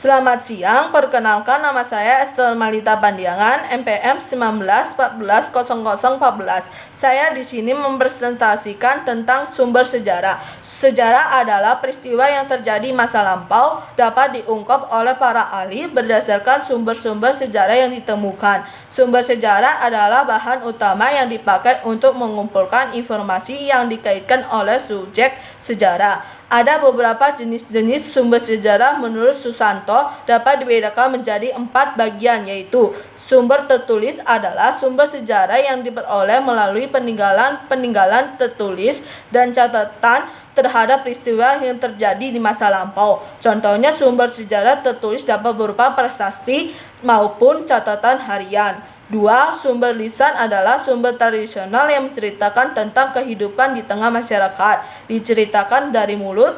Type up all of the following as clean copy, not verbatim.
Selamat siang, perkenalkan nama saya Esther Malita Pandiangan, MPM 19140014. Saya di sini mempresentasikan tentang sumber sejarah. Sejarah adalah peristiwa yang terjadi masa lampau, dapat diungkap oleh para ahli berdasarkan sumber-sumber sejarah yang ditemukan. Sumber sejarah adalah bahan utama yang dipakai untuk mengumpulkan informasi yang dikaitkan oleh subjek sejarah. Ada beberapa jenis-jenis sumber sejarah menurut Susanto dapat dibedakan menjadi 4 bagian, yaitu sumber tertulis adalah sumber sejarah yang diperoleh melalui peninggalan tertulis dan catatan terhadap peristiwa yang terjadi di masa lampau. Contohnya sumber sejarah tertulis dapat berupa prasasti maupun catatan harian. 2. Sumber lisan adalah sumber tradisional yang menceritakan tentang kehidupan di tengah masyarakat. Diceritakan dari mulut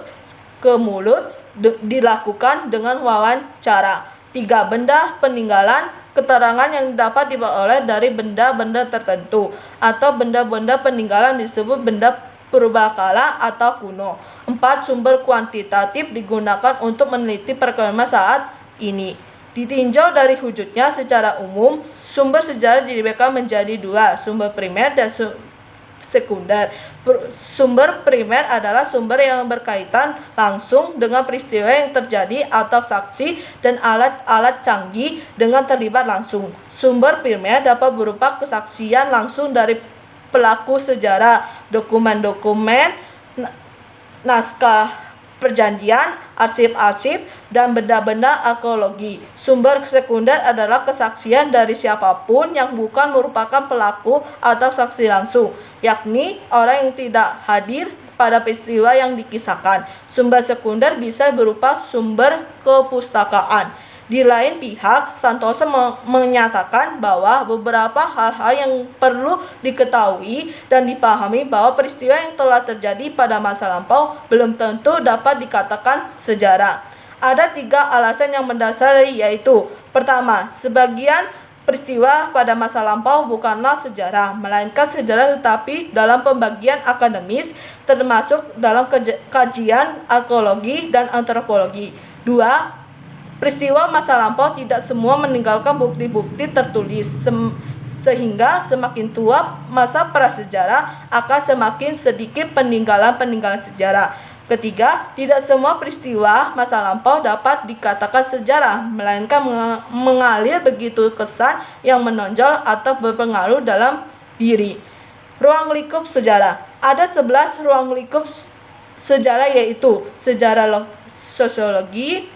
ke mulut, dilakukan dengan wawancara. 3. Benda peninggalan, keterangan yang dapat diperoleh dari benda-benda tertentu atau benda-benda peninggalan disebut benda purbakala atau kuno. 4. Sumber kuantitatif digunakan untuk meneliti perekonomian saat ini. Ditinjau dari wujudnya secara umum, sumber sejarah dibedakan menjadi 2, sumber primer dan sekunder. Sumber primer adalah sumber yang berkaitan langsung dengan peristiwa yang terjadi atau saksi dan alat-alat canggih dengan terlibat langsung. Sumber primer dapat berupa kesaksian langsung dari pelaku sejarah, dokumen-dokumen, naskah perjanjian, arsip-arsip, dan benda-benda arkeologi. Sumber sekunder adalah kesaksian dari siapapun yang bukan merupakan pelaku atau saksi langsung, yakni orang yang tidak hadir pada peristiwa yang dikisahkan. Sumber sekunder bisa berupa sumber kepustakaan. Di lain pihak, Santoso menyatakan bahwa beberapa hal-hal yang perlu diketahui dan dipahami bahwa peristiwa yang telah terjadi pada masa lampau belum tentu dapat dikatakan sejarah. Ada 3 alasan yang mendasari, yaitu: pertama, sebagian peristiwa pada masa lampau bukanlah sejarah, melainkan sejarah tetapi dalam pembagian akademis, termasuk dalam kajian arkeologi dan antropologi. 2. Peristiwa masa lampau tidak semua meninggalkan bukti-bukti tertulis, sehingga semakin tua masa prasejarah akan semakin sedikit peninggalan-peninggalan sejarah. Ketiga, tidak semua peristiwa masa lampau dapat dikatakan sejarah, melainkan mengalir begitu kesan yang menonjol atau berpengaruh dalam diri. Ruang lingkup sejarah. Ada 11 ruang lingkup sejarah, yaitu sejarah sosiologi,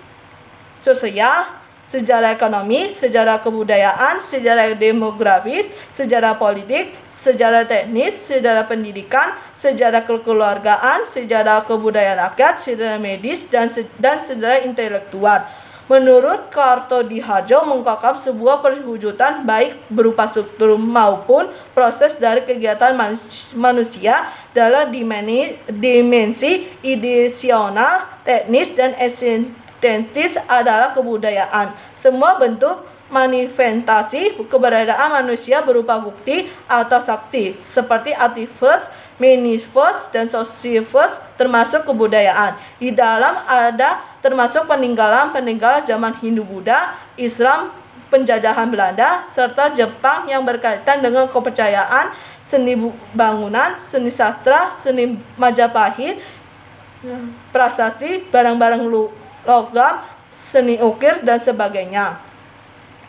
sosial, sejarah ekonomi, sejarah kebudayaan, sejarah demografis, sejarah politik, sejarah teknis, sejarah pendidikan, sejarah kekeluargaan, sejarah kebudayaan rakyat, sejarah medis, dan sejarah intelektual. Menurut Kartodiharjo, mengungkapkan sebuah perwujudan baik berupa struktur maupun proses dari kegiatan manusia dalam dimensi ideasional, teknis, dan esentis adalah kebudayaan. Semua bentuk manifestasi keberadaan manusia berupa bukti atau sakti, seperti artifacts, manifest, dan sosifest, termasuk kebudayaan. Di dalam ada termasuk peninggalan-peninggalan zaman Hindu-Buddha, Islam, penjajahan Belanda, serta Jepang yang berkaitan dengan kepercayaan, seni bangunan, seni sastra, seni Majapahit, prasasti, barang-barang logam, seni ukir, dan sebagainya.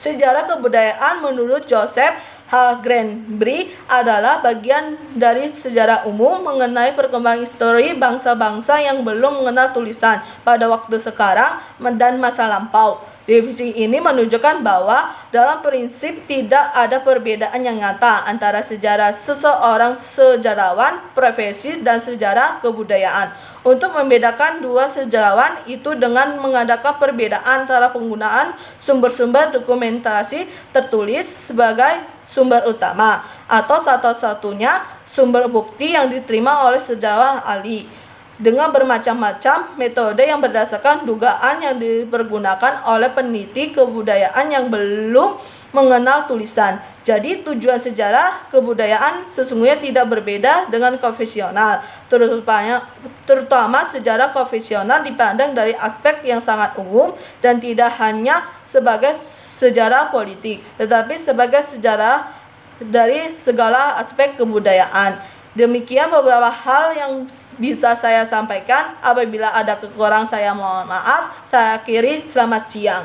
Sejarah kebudayaan menurut Joseph H. Granberry adalah bagian dari sejarah umum mengenai perkembangan histori bangsa-bangsa yang belum mengenal tulisan pada waktu sekarang dan masa lampau. Definisi ini menunjukkan bahwa dalam prinsip tidak ada perbedaan yang nyata antara sejarah seseorang sejarawan profesi dan sejarah kebudayaan. Untuk membedakan dua sejarawan itu dengan mengadakan perbedaan antara penggunaan sumber-sumber dokumentasi tertulis sebagai sumber utama atau satu-satunya sumber bukti yang diterima oleh sejarawan ahli, dengan bermacam-macam metode yang berdasarkan dugaan yang dipergunakan oleh peneliti kebudayaan yang belum mengenal tulisan. Jadi tujuan sejarah kebudayaan sesungguhnya tidak berbeda dengan konvensional, terutama sejarah konvensional dipandang dari aspek yang sangat umum dan tidak hanya sebagai sejarah politik, tetapi sebagai sejarah dari segala aspek kebudayaan. Demikian beberapa hal yang bisa saya sampaikan. Apabila ada kekurangan saya mohon maaf. Saya akhiri, selamat siang.